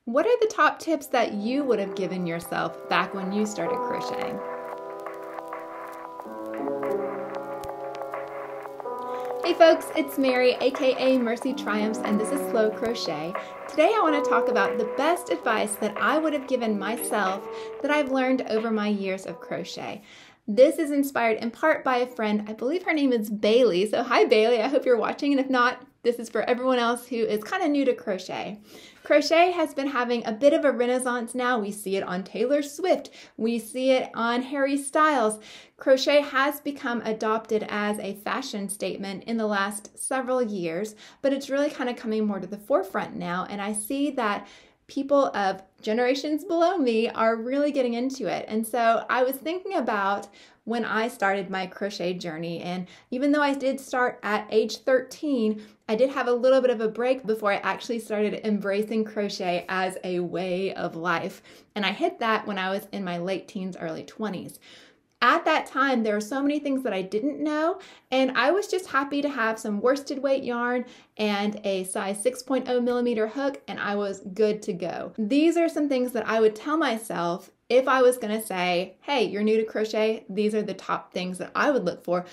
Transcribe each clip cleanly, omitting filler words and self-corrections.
What are the top tips that you would have given yourself back when you started crocheting? Hey folks, it's Mary, aka MercyTriumphs, and this is Slow Crochet. Today I want to talk about the best advice that I would have given myself that I've learned over my years of crochet. This is inspired in part by a friend, I believe her name is Bailey. So hi Bailey, I hope you're watching, and if not, this is for everyone else who is kind of new to crochet. Crochet has been having a bit of a renaissance now. We see it on Taylor Swift. We see it on Harry Styles. Crochet has become adopted as a fashion statement in the last several years, but it's really kind of coming more to the forefront now. And I see that people of generations below me are really getting into it. And so I was thinking about when I started my crochet journey, and even though I did start at age 13, I did have a little bit of a break before I actually started embracing crochet as a way of life. And I hit that when I was in my late teens, early 20s. At that time, there were so many things that I didn't know, and I was just happy to have some worsted weight yarn and a size 6.0 millimeter hook, and I was good to go. These are some things that I would tell myself if I was gonna say, hey, you're new to crochet, these are the top things that I would look for,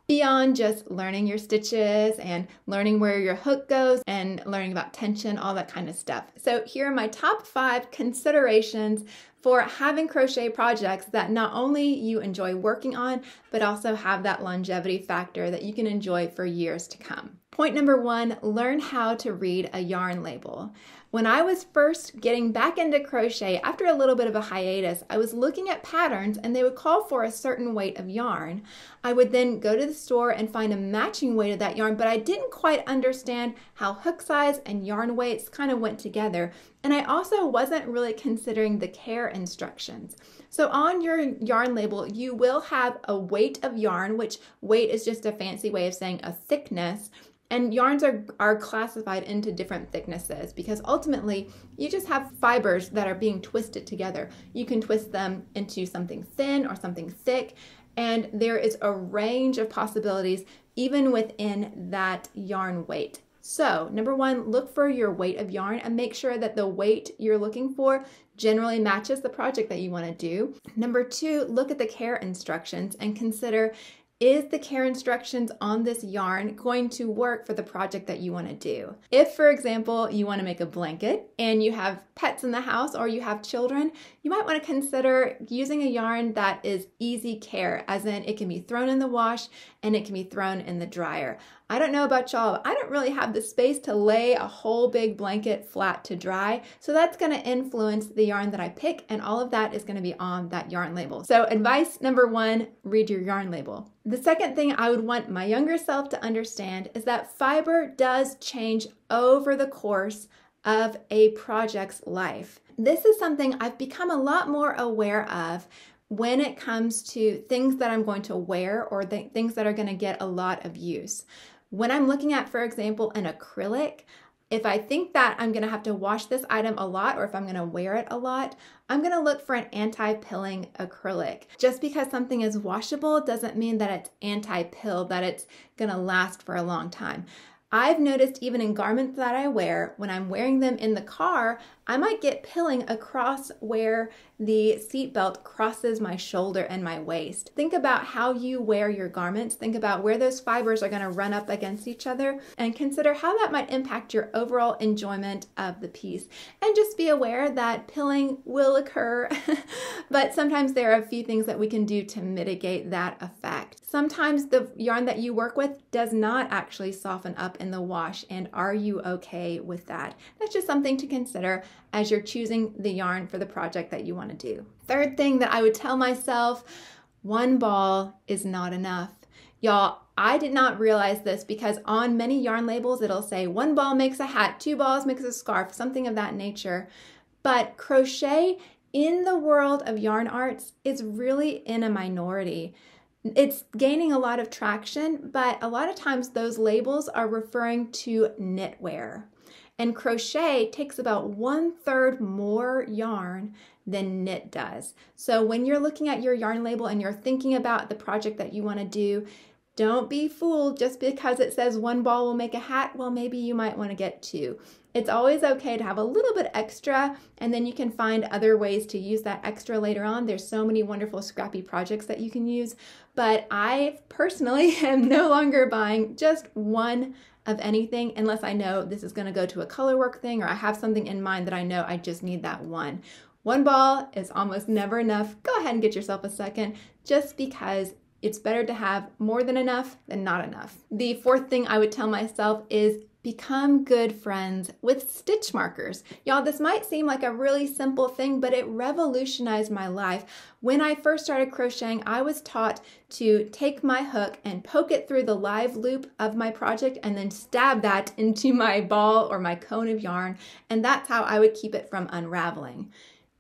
beyond just learning your stitches and learning where your hook goes and learning about tension, all that kind of stuff. So here are my top 5 considerations for having crochet projects that not only you enjoy working on, but also have that longevity factor that you can enjoy for years to come. Point number 1, learn how to read a yarn label. When I was first getting back into crochet, after a little bit of a hiatus, I was looking at patterns and they would call for a certain weight of yarn. I would then go to the store and find a matching weight of that yarn, but I didn't quite understand how hook size and yarn weights kind of went together. And I also wasn't really considering the care instructions. So on your yarn label, you will have a weight of yarn, which weight is just a fancy way of saying a thickness. And yarns are classified into different thicknesses because ultimately you just have fibers that are being twisted together. You can twist them into something thin or something thick, and there is a range of possibilities even within that yarn weight. So number 1, look for your weight of yarn and make sure that the weight you're looking for generally matches the project that you want to do. Number 2, look at the care instructions and consider, is the care instructions on this yarn going to work for the project that you want to do? If, for example, you want to make a blanket and you have pets in the house or you have children, you might want to consider using a yarn that is easy care, as in it can be thrown in the wash and it can be thrown in the dryer. I don't know about y'all, but I don't really have the space to lay a whole big blanket flat to dry. So that's going to influence the yarn that I pick, and all of that is going to be on that yarn label. So advice number 1, read your yarn label. The second thing I would want my younger self to understand is that fiber does change over the course of a project's life. This is something I've become a lot more aware of when it comes to things that I'm going to wear or things that are going to get a lot of use. When I'm looking at, for example, an acrylic, if I think that I'm going to have to wash this item a lot, or if I'm going to wear it a lot, I'm going to look for an anti-pilling acrylic. Just because something is washable doesn't mean that it's anti-pill, that it's going to last for a long time. I've noticed even in garments that I wear, when I'm wearing them in the car, I might get pilling across where the seatbelt crosses my shoulder and my waist. Think about how you wear your garments. Think about where those fibers are going to run up against each other, and consider how that might impact your overall enjoyment of the piece. And just be aware that pilling will occur, but sometimes there are a few things that we can do to mitigate that effect. Sometimes the yarn that you work with does not actually soften up in the wash, and are you okay with that? That's just something to consider as you're choosing the yarn for the project that you want to do. Third thing that I would tell myself, one ball is not enough. Y'all, I did not realize this because on many yarn labels it'll say 1 ball makes a hat, 2 balls makes a scarf, something of that nature. But crochet in the world of yarn arts is really in a minority. It's gaining a lot of traction, but a lot of times those labels are referring to knitwear. And crochet takes about 1/3 more yarn than knit does. So when you're looking at your yarn label and you're thinking about the project that you want to do, Don't be fooled just because it says one ball will make a hat. Well, maybe you might want to get two. It's always okay to have a little bit extra, and then you can find other ways to use that extra later on. There's so many wonderful scrappy projects that you can use, but I personally am no longer buying just one of anything unless I know this is going to go to a color work thing, or I have something in mind that I know I just need that one. One ball is almost never enough. Go ahead and get yourself a second, just because it's better to have more than enough than not enough. The fourth thing I would tell myself is become good friends with stitch markers. Y'all, this might seem like a really simple thing, but it revolutionized my life. When I first started crocheting, I was taught to take my hook and poke it through the live loop of my project and then stab that into my ball or my cone of yarn, and that's how I would keep it from unraveling.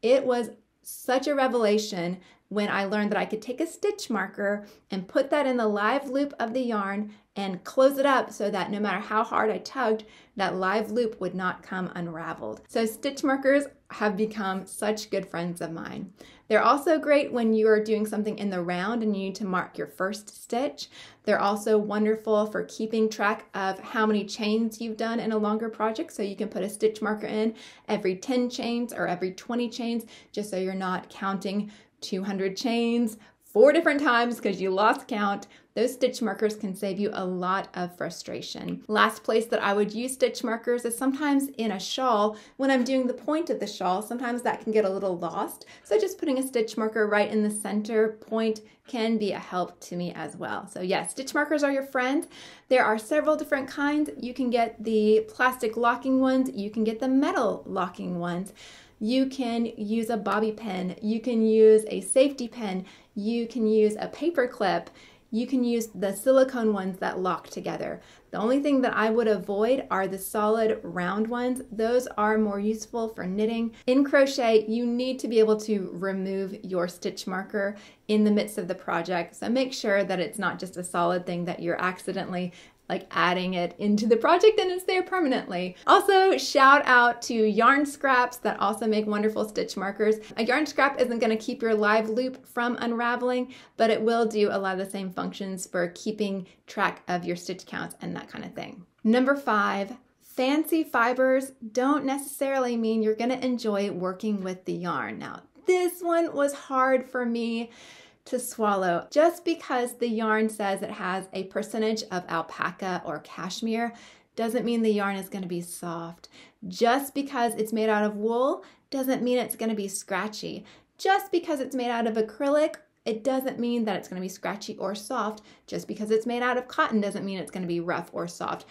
It was such a revelation when I learned that I could take a stitch marker and put that in the live loop of the yarn and close it up so that no matter how hard I tugged, that live loop would not come unraveled. So stitch markers have become such good friends of mine. They're also great when you are doing something in the round and you need to mark your first stitch. They're also wonderful for keeping track of how many chains you've done in a longer project, so you can put a stitch marker in every 10 chains or every 20 chains, just so you're not counting 200 chains 4 different times because you lost count. Those stitch markers can save you a lot of frustration. Last place that I would use stitch markers is sometimes in a shawl. When I'm doing the point of the shawl, sometimes that can get a little lost. So just putting a stitch marker right in the center point can be a help to me as well. So yes, stitch markers are your friend. There are several different kinds. You can get the plastic locking ones. You can get the metal locking ones. You can use a bobby pin. You can use a safety pin. You can use a paper clip. You can use the silicone ones that lock together. The only thing that I would avoid are the solid round ones. Those are more useful for knitting. In crochet, you need to be able to remove your stitch marker in the midst of the project. So make sure that it's not just a solid thing that you're accidentally adding it into the project and it's there permanently. Also, shout out to yarn scraps that also make wonderful stitch markers. A yarn scrap isn't going to keep your live loop from unraveling, but it will do a lot of the same functions for keeping track of your stitch counts and that kind of thing. Number 5, fancy fibers don't necessarily mean you're going to enjoy working with the yarn. Now, this one was hard for me to swallow. Just because the yarn says it has a percentage of alpaca or cashmere doesn't mean the yarn is going to be soft. Just because it's made out of wool doesn't mean it's going to be scratchy. Just because it's made out of acrylic, it doesn't mean that it's going to be scratchy or soft. Just because it's made out of cotton doesn't mean it's going to be rough or soft.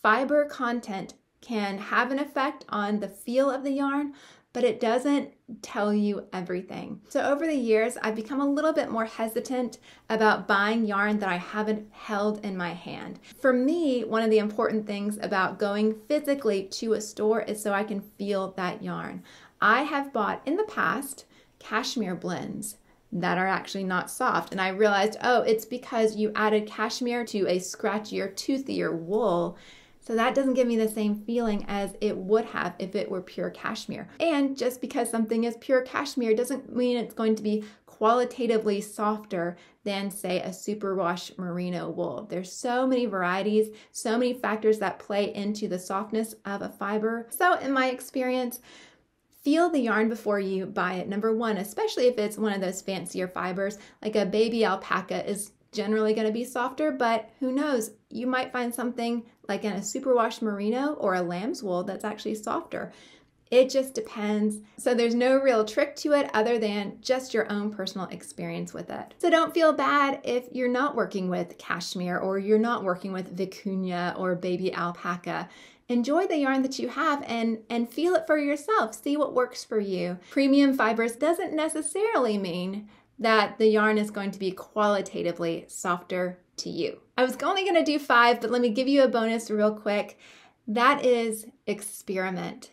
Fiber content can have an effect on the feel of the yarn, but it doesn't tell you everything. So over the years, I've become a little bit more hesitant about buying yarn that I haven't held in my hand. For me, one of the important things about going physically to a store is so I can feel that yarn. I have bought in the past cashmere blends that are actually not soft, and I realized, oh, it's because you added cashmere to a scratchier, toothier wool. So that doesn't give me the same feeling as it would have if it were pure cashmere. And just because something is pure cashmere doesn't mean it's going to be qualitatively softer than, say, a superwash merino wool. There's so many varieties, so many factors that play into the softness of a fiber. So in my experience, feel the yarn before you buy it. Number 1, especially if it's one of those fancier fibers, like a baby alpaca is generally going to be softer, but who knows? You might find something like in a superwash merino or a lamb's wool that's actually softer. It just depends. So there's no real trick to it other than just your own personal experience with it. So don't feel bad if you're not working with cashmere or you're not working with vicuña or baby alpaca. Enjoy the yarn that you have and feel it for yourself. See what works for you. Premium fibers doesn't necessarily mean that the yarn is going to be qualitatively softer to you. I was only going to do 5, but let me give you a bonus real quick. That is experiment.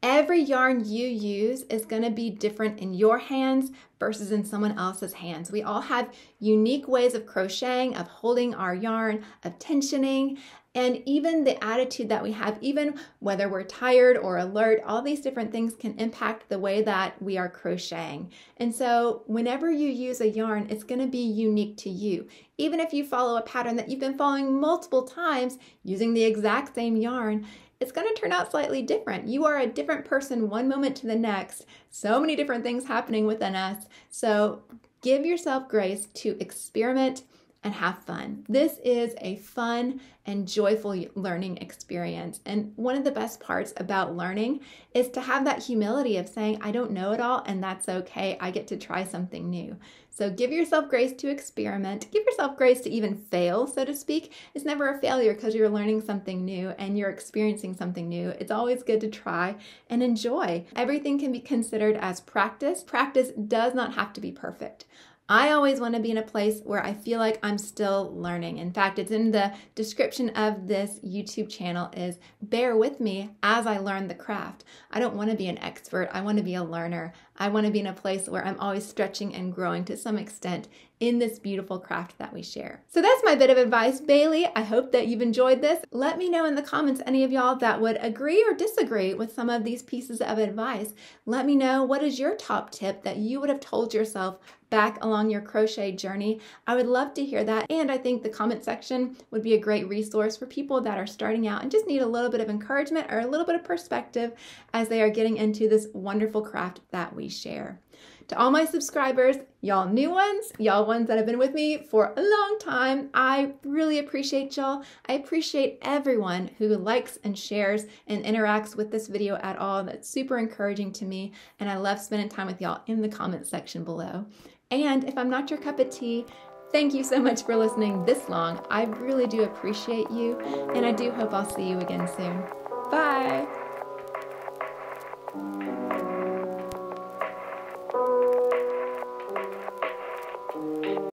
Every yarn you use is going to be different in your hands versus in someone else's hands. We all have unique ways of crocheting, of holding our yarn, of tensioning, and even the attitude that we have, even whether we're tired or alert, all these different things can impact the way that we are crocheting. And so whenever you use a yarn, it's going to be unique to you. Even if you follow a pattern that you've been following multiple times using the exact same yarn, it's going to turn out slightly different. You are a different person one moment to the next. So many different things happening within us. So give yourself grace to experiment and have fun. This is a fun and joyful learning experience. And one of the best parts about learning is to have that humility of saying, I don't know it all, and that's okay. I get to try something new. So give yourself grace to experiment. Give yourself grace to even fail, so to speak. It's never a failure because you're learning something new and you're experiencing something new. It's always good to try and enjoy. Everything can be considered as practice. Practice does not have to be perfect. I always want to be in a place where I feel like I'm still learning. In fact, it's in the description of this YouTube channel is bear with me as I learn the craft. I don't want to be an expert. I want to be a learner. I want to be in a place where I'm always stretching and growing to some extent in this beautiful craft that we share. So that's my bit of advice, Bailey. I hope that you've enjoyed this. Let me know in the comments, any of y'all that would agree or disagree with some of these pieces of advice. Let me know, what is your top tip that you would have told yourself back along your crochet journey? I would love to hear that. And I think the comment section would be a great resource for people that are starting out and just need a little bit of encouragement or a little bit of perspective as they are getting into this wonderful craft that we share. To all my subscribers, y'all new ones, y'all ones that have been with me for a long time, I really appreciate y'all. I appreciate everyone who likes and shares and interacts with this video at all. That's super encouraging to me, and I love spending time with y'all in the comment section below. And if I'm not your cup of tea, thank you so much for listening this long. I really do appreciate you, and I do hope I'll see you again soon. Bye!